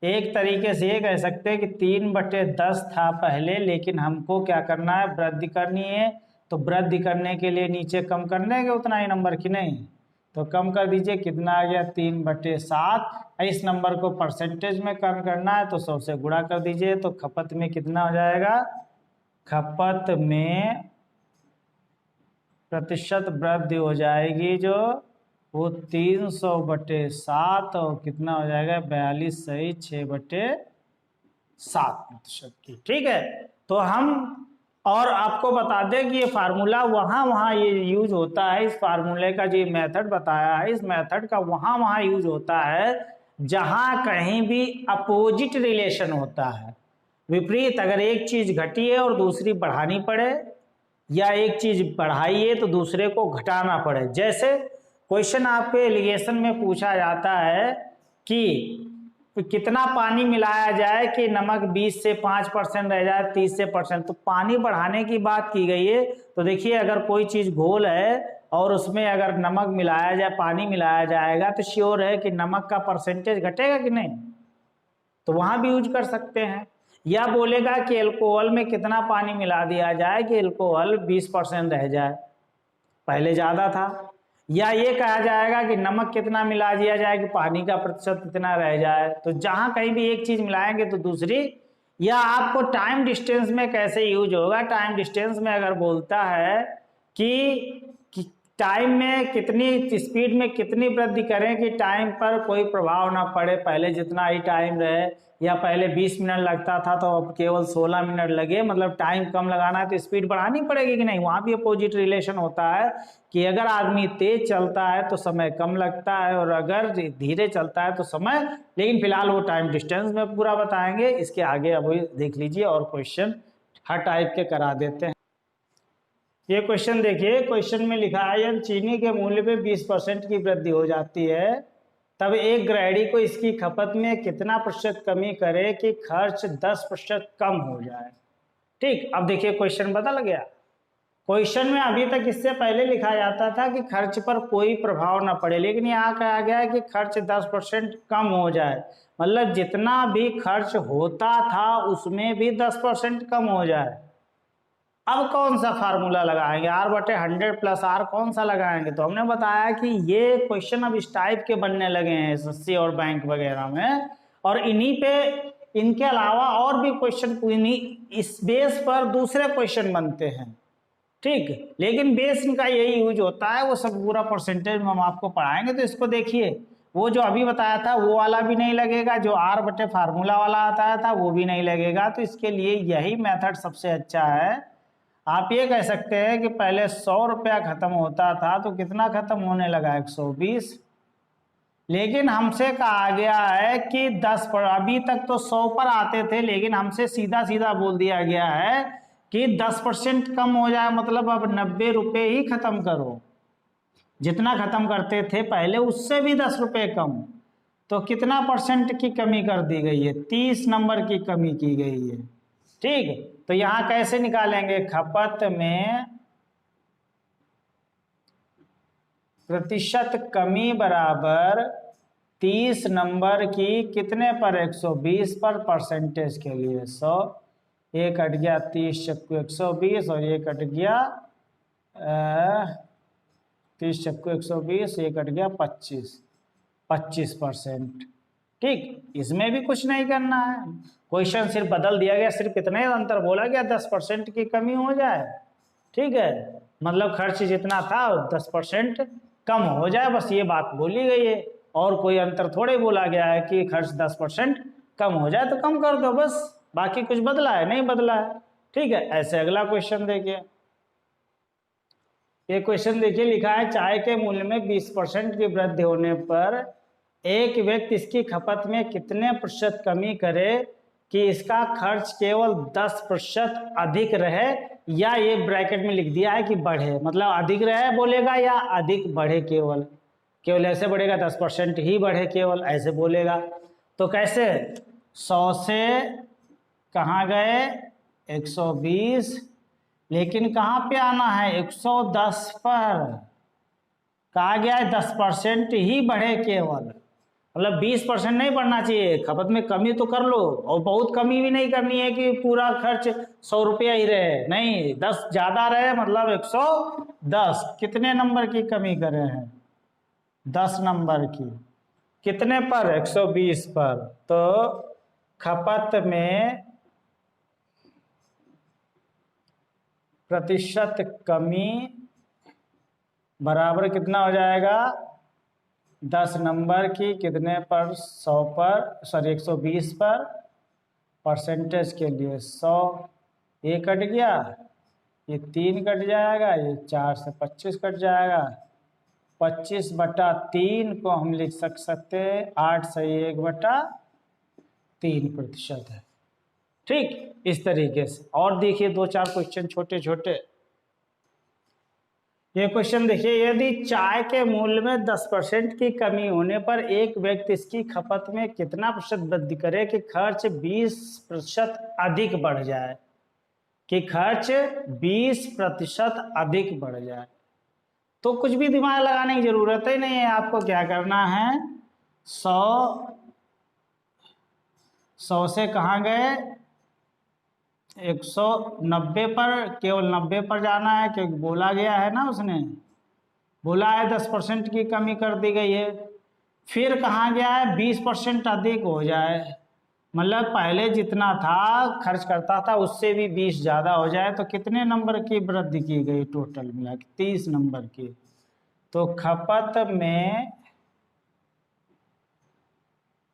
एक तरीके से ये कह सकते हैं कि 3/10 था पहले, लेकिन हमको क्या करना है, वृद्धि करनी है। तो वृद्धि करने के लिए नीचे कम कर देंगे उतना ही नंबर की नहीं, तो कम कर दीजिए, कितना आ गया 3/7। इस नंबर को परसेंटेज में कम करना है तो 100 से गुणा कर दीजिए, तो खपत में कितना हो जाएगा, खपत में प्रतिशत वृद्धि हो जाएगी जो वो 300/7 और कितना हो जाएगा 42 सही 6/7% की। ठीक है, तो हम और आपको बता दें कि ये फार्मूला वहाँ ये यूज होता है। इस फार्मूले का जो मेथड बताया है, इस मेथड का वहाँ यूज होता है जहाँ कहीं भी अपोजिट रिलेशन होता है, विपरीत। अगर एक चीज घटी है और दूसरी बढ़ानी पड़े, या एक चीज बढ़ाई है तो दूसरे को घटाना पड़े। जैसे क्वेश्चन आपके एलिगेशन में पूछा जाता है कि कितना पानी मिलाया जाए कि नमक 20 से 5% रह जाए, 30 से %। तो पानी बढ़ाने की बात की गई है। तो देखिए, अगर कोई चीज घोल है और उसमें अगर नमक मिलाया जाए, पानी मिलाया जाएगा, तो श्योर है कि नमक का परसेंटेज घटेगा कि नहीं। तो वहां भी यूज कर सकते हैं। या बोलेगा कि एल्कोहल में कितना पानी मिला दिया जाए कि एल्कोहल 20% रह जाए, पहले ज्यादा था। या ये कहा जाएगा कि नमक कितना मिला दिया जाए कि पानी का प्रतिशत कितना रह जाए। तो जहां कहीं भी एक चीज मिलाएंगे तो दूसरी। या आपको टाइम डिस्टेंस में कैसे यूज होगा, टाइम डिस्टेंस में अगर बोलता है कि टाइम में कितनी स्पीड में कितनी वृद्धि करें कि टाइम पर कोई प्रभाव ना पड़े, पहले जितना ही टाइम रहे, या पहले 20 मिनट लगता था तो अब केवल 16 मिनट लगे, मतलब टाइम कम लगाना है तो स्पीड बढ़ानी पड़ेगी कि नहीं। वहां भी अपोजिट रिलेशन होता है कि अगर आदमी तेज चलता है तो समय कम लगता है, और अगर धीरे चलता है तो समय, लेकिन फिलहाल वो टाइम डिस्टेंस में पूरा बताएंगे। इसके आगे अब देख लीजिए और क्वेश्चन हर टाइप के करा देते हैं। ये क्वेश्चन देखिए, क्वेश्चन में लिखा है यदि चीनी के मूल्य में 20% की वृद्धि हो जाती है तब एक गृहिणी को इसकी खपत में कितना प्रतिशत कमी करे कि खर्च 10% कम हो जाए। ठीक, अब देखिए क्वेश्चन बदल गया। क्वेश्चन में अभी तक इससे पहले लिखा जाता था कि खर्च पर कोई प्रभाव ना पड़े, लेकिन यहाँ कहा गया है कि खर्च 10% कम हो जाए, मतलब जितना भी खर्च होता था उसमें भी 10% कम हो जाए। अब कौन सा फार्मूला लगाएंगे, R/100 + R कौन सा लगाएंगे। तो हमने बताया कि ये क्वेश्चन अब इस टाइप के बनने लगे हैं एसएससी और बैंक वगैरह में, और इन्हीं पे, इनके अलावा और भी क्वेश्चन इस बेस पर दूसरे क्वेश्चन बनते हैं। ठीक, लेकिन बेस इनका यही यूज होता है, वो सब पूरा परसेंटेज में हम आपको पढ़ाएंगे। तो इसको देखिए, वो जो अभी बताया था वो वाला भी नहीं लगेगा, जो R/, फार्मूला वाला आता था वो भी नहीं लगेगा। तो इसके लिए यही मेथड सबसे अच्छा है। आप ये कह सकते हैं कि पहले 100 रुपया खत्म होता था तो कितना खत्म होने लगा, 120। लेकिन हमसे कहा गया है कि 10 पर, अभी तक तो 100 पर आते थे, लेकिन हमसे सीधा सीधा बोल दिया गया है कि 10% कम हो जाए, मतलब अब 90 रुपये ही खत्म करो। जितना खत्म करते थे पहले उससे भी 10 रुपये कम। तो कितना परसेंट की कमी कर दी गई है? 30 नंबर की कमी की गई है। ठीक है, तो यहां कैसे निकालेंगे? खपत में प्रतिशत कमी बराबर 30 नंबर की कितने पर? 120 पर, परसेंटेज के लिए 100। ये कट गया 30 चक्कू 120 और ये कट गया 30 चक्कू 120, ये कट गया 25%। ठीक, इसमें भी कुछ नहीं करना है, क्वेश्चन सिर्फ बदल दिया गया, सिर्फ इतने अंतर बोला गया 10% की कमी हो जाए। ठीक है, मतलब खर्च जितना था 10% कम हो जाए, बस ये बात बोली गई है। और कोई अंतर थोड़े बोला गया है कि खर्च 10% कम हो जाए तो कम कर दो, बस। बाकी कुछ बदला है? नहीं बदला है। ठीक है, ऐसे अगला क्वेश्चन देखिए। ये क्वेश्चन देखिए, लिखा है चाय के मूल्य में 20% की वृद्धि होने पर एक व्यक्ति इसकी खपत में कितने प्रतिशत कमी करे कि इसका खर्च केवल 10% अधिक रहे, या ये ब्रैकेट में लिख दिया है कि बढ़े, मतलब अधिक रहे बोलेगा या अधिक बढ़े, केवल केवल ऐसे बढ़ेगा 10% ही बढ़े, केवल ऐसे बोलेगा। तो कैसे? 100 से कहाँ गए? 120, लेकिन कहाँ पे आना है? 110 पर। कहा गया है 10% ही बढ़े केवल, मतलब 20% नहीं बढ़ना चाहिए। खपत में कमी तो कर लो, और बहुत कमी भी नहीं करनी है कि पूरा खर्च 100 रुपया ही रहे, नहीं, 10 ज्यादा रहे, मतलब 110। कितने नंबर की कमी कर रहे हैं? 10 नंबर की। कितने पर? 120 पर। तो खपत में प्रतिशत कमी बराबर कितना हो जाएगा? 10 नंबर की कितने पर? 100 पर, सॉरी 120 पर, परसेंटेज के लिए 100। ये कट गया, ये 3 कट जाएगा, ये 4 से 25 कट जाएगा। 25/3 को हम लिख सकते हैं 8 से 1/3% है। ठीक, इस तरीके से। और देखिए 2-4 क्वेश्चन छोटे छोटे। ये क्वेश्चन देखिए, यदि चाय के मूल्य में 10% की कमी होने पर एक व्यक्ति इसकी खपत में कितना प्रतिशत वृद्धि करे कि खर्च 20% अधिक बढ़ जाए, कि खर्च 20% अधिक बढ़ जाए। तो कुछ भी दिमाग लगाने की जरूरत ही नहीं है, आपको क्या करना है? 100 से कहाँ गए? 190 पर, केवल 90 पर जाना है, क्योंकि बोला गया है ना, उसने बोला है 10% की कमी कर दी गई है। फिर कहाँ गया है? 20% अधिक हो जाए, मतलब पहले जितना था खर्च करता था उससे भी 20 ज़्यादा हो जाए, तो कितने नंबर की वृद्धि की गई? टोटल मिला के 30 नंबर की। तो खपत में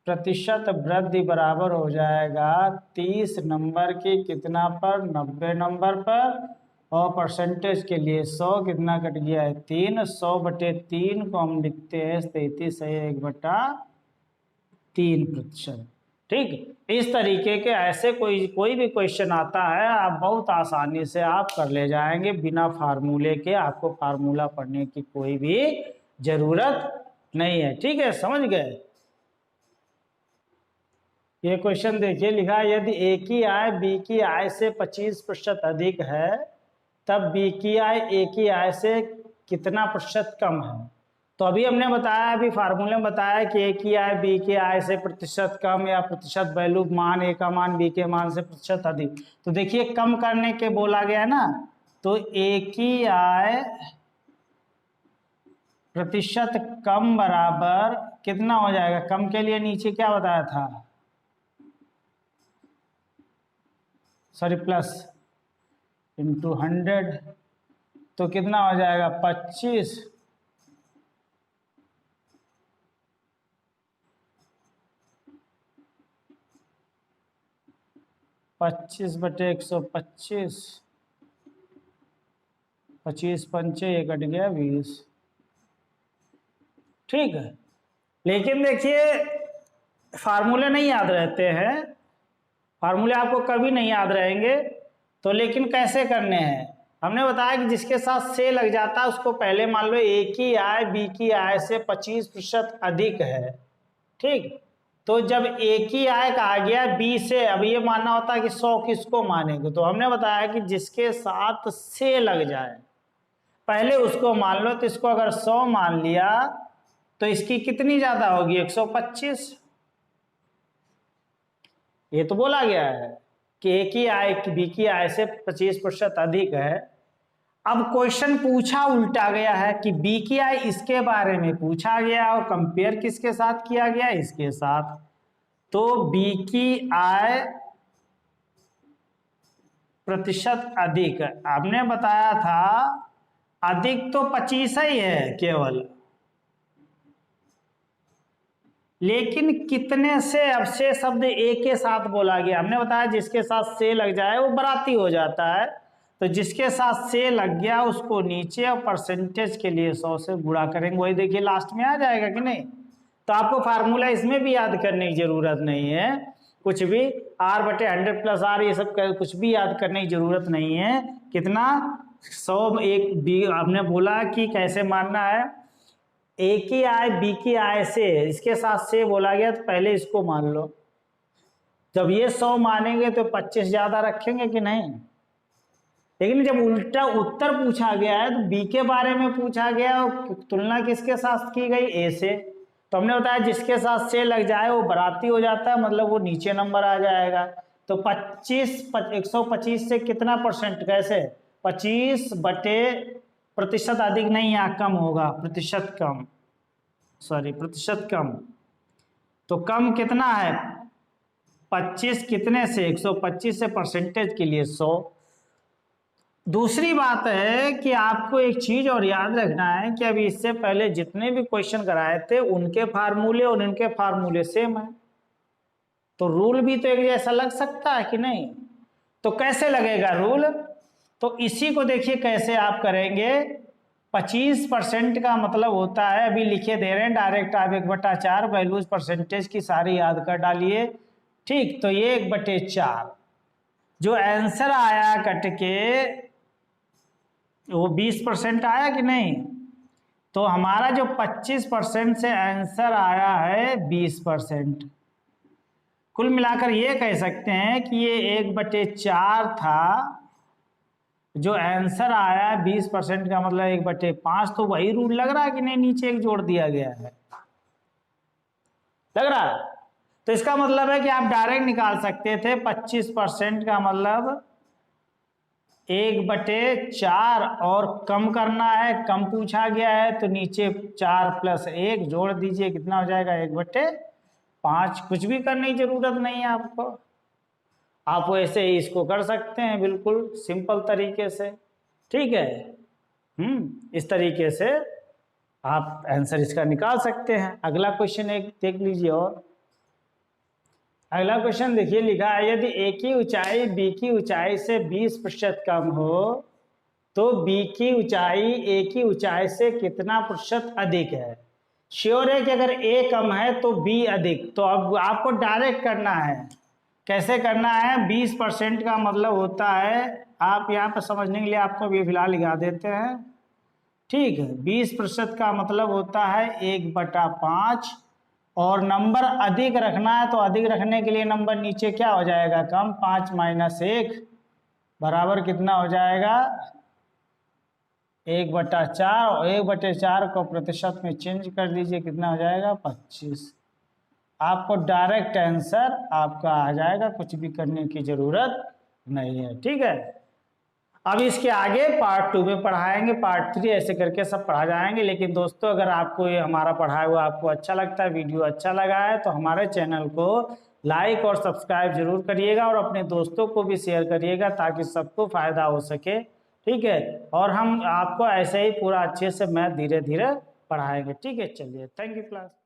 प्रतिशत वृद्धि बराबर हो जाएगा 30 नंबर की कितना पर? 90 नंबर पर। और परसेंटेज के लिए 100, कितना कट गया है? 3। 100/3 को हम लिखते हैं 33 है 1/3%। ठीक, इस तरीके के ऐसे कोई भी क्वेश्चन आता है, आप बहुत आसानी से आप कर ले जाएंगे बिना फार्मूले के। आपको फार्मूला पढ़ने की कोई भी जरूरत नहीं है। ठीक है, समझ गए? ये क्वेश्चन देखिए, लिखा है यदि ए की आय बी की आय से 25% अधिक है, तब बी की आय ए की आय से कितना प्रतिशत कम है? तो अभी हमने बताया, अभी फार्मूले में बताया कि ए की आय बी की आय से प्रतिशत कम, या प्रतिशत वैल्यू मान ए का मान बी के मान से प्रतिशत अधिक। तो देखिए कम करने के बोला गया ना, तो ए की आय प्रतिशत कम बराबर कितना हो जाएगा? कम के लिए नीचे क्या बताया था? सॉरी, प्लस इंटू 100, तो कितना हो जाएगा? 25। 25/125, 25 पंचे, ये कट गया 20। ठीक है, लेकिन देखिए फार्मूले नहीं याद रहते हैं, फार्मूले आपको कभी नहीं याद रहेंगे। तो लेकिन कैसे करने हैं? हमने बताया कि जिसके साथ से लग जाता है उसको पहले मान लो ए की आय बी की आय से 25% अधिक है, ठीक। तो जब एक ही आय कहा गया बी से, अब ये मानना होता है कि 100 किसको मानेंगे, तो हमने बताया कि जिसके साथ से लग जाए पहले उसको मान लो। तो इसको अगर 100 मान लिया तो इसकी कितनी ज्यादा होगी, 125। ये तो बोला गया है कि एक ही आय बी की आय से 25% अधिक है। अब क्वेश्चन पूछा उल्टा गया है कि बी की आय इसके बारे में पूछा गया और कंपेयर किसके साथ किया गया, इसके साथ। तो बी की आय प्रतिशत अधिक, आपने बताया था अधिक तो 25 ही है केवल, लेकिन कितने से, अब से शब्द एक के साथ बोला गया। हमने बताया जिसके साथ से लग जाए वो बराती हो जाता है, तो जिसके साथ से लग गया उसको नीचे और परसेंटेज के लिए 100 से गुणा करेंगे, वही देखिए लास्ट में आ जाएगा कि नहीं। तो आपको फार्मूला इसमें भी याद करने की जरूरत नहीं है, कुछ भी R/100+R ये सब कुछ भी याद करने की जरूरत नहीं है। कितना 100, एक बी आपने बोला कि कैसे मानना है, ए की आय बी की आय से, इसके साथ से बोला गया तो पहले इसको मान लो। जब ये 100 मानेंगे तो 25 ज्यादा रखेंगे कि नहीं। लेकिन जब उल्टा उत्तर पूछा गया है तो बी के बारे में पूछा गया, तुलना किसके साथ की गई, ए से। तो हमने बताया जिसके साथ से लग जाए वो बराती हो जाता है, मतलब वो नीचे नंबर आ जाएगा। तो 125 से कितना परसेंट, कैसे 25/प्रतिशत अधिक नहीं, यहाँ कम होगा, प्रतिशत कम, सॉरी प्रतिशत कम। तो कम कितना है 25, कितने से 125 से, परसेंटेज के लिए 100। दूसरी बात है कि आपको एक चीज और याद रखना है कि अभी इससे पहले जितने भी क्वेश्चन कराए थे उनके फार्मूले और इनके फार्मूले सेम है, तो रूल भी तो एक जैसा लग सकता है कि नहीं। तो कैसे लगेगा रूल, तो इसी को देखिए कैसे आप करेंगे। 25% का मतलब होता है, अभी लिखे दे रहे हैं डायरेक्ट, आप 1/4 वैल्यूज परसेंटेज की सारी याद कर डालिए, ठीक। तो ये 1/4 जो आंसर आया कट के वो 20% आया कि नहीं। तो हमारा जो 25% से आंसर आया है 20%। कुल मिलाकर ये कह सकते हैं कि ये 1/4 था, जो आंसर आया 20% का मतलब 1/5। तो वही रूल लग रहा है कि नहीं, नीचे एक जोड़ दिया गया है, लग रहा है। तो इसका मतलब है कि आप डायरेक्ट निकाल सकते थे 25% का मतलब 1/4 और कम करना है, कम पूछा गया है तो नीचे 4 + 1 जोड़ दीजिए, कितना हो जाएगा 1/5। कुछ भी करने की जरूरत नहीं है आपको, आप वैसे ही इसको कर सकते हैं बिल्कुल सिंपल तरीके से, ठीक है। इस तरीके से आप आंसर इसका निकाल सकते हैं। अगला क्वेश्चन एक देख लीजिए, और अगला क्वेश्चन देखिए, लिखा है यदि ए की ऊंचाई बी की ऊंचाई से 20% कम हो तो बी की ऊंचाई ए की ऊंचाई से कितना प्रतिशत अधिक है। श्योर है कि अगर ए कम है तो बी अधिक। तो अब आपको डायरेक्ट करना है, कैसे करना है, 20% का मतलब होता है, आप यहाँ पर समझने के लिए आपको अभी फिलहाल लिखा देते हैं, ठीक है। 20% का मतलब होता है 1/5, और नंबर अधिक रखना है तो अधिक रखने के लिए नंबर नीचे क्या हो जाएगा, कम। 5 - 1 बराबर कितना हो जाएगा 1/4, और 1/4 को प्रतिशत में चेंज कर दीजिए, कितना हो जाएगा 25। आपको डायरेक्ट आंसर आपका आ जाएगा, कुछ भी करने की जरूरत नहीं है, ठीक है। अब इसके आगे पार्ट 2 में पढ़ाएंगे, पार्ट 3 ऐसे करके सब पढ़ा जाएंगे। लेकिन दोस्तों अगर आपको ये हमारा पढ़ाया हुआ आपको अच्छा लगता है, वीडियो अच्छा लगा है, तो हमारे चैनल को लाइक और सब्सक्राइब जरूर करिएगा और अपने दोस्तों को भी शेयर करिएगा ताकि सबको फायदा हो सके, ठीक है। और हम आपको ऐसे ही पूरा अच्छे से मैथ धीरे धीरे पढ़ाएंगे, ठीक है। चलिए, थैंक यू क्लास।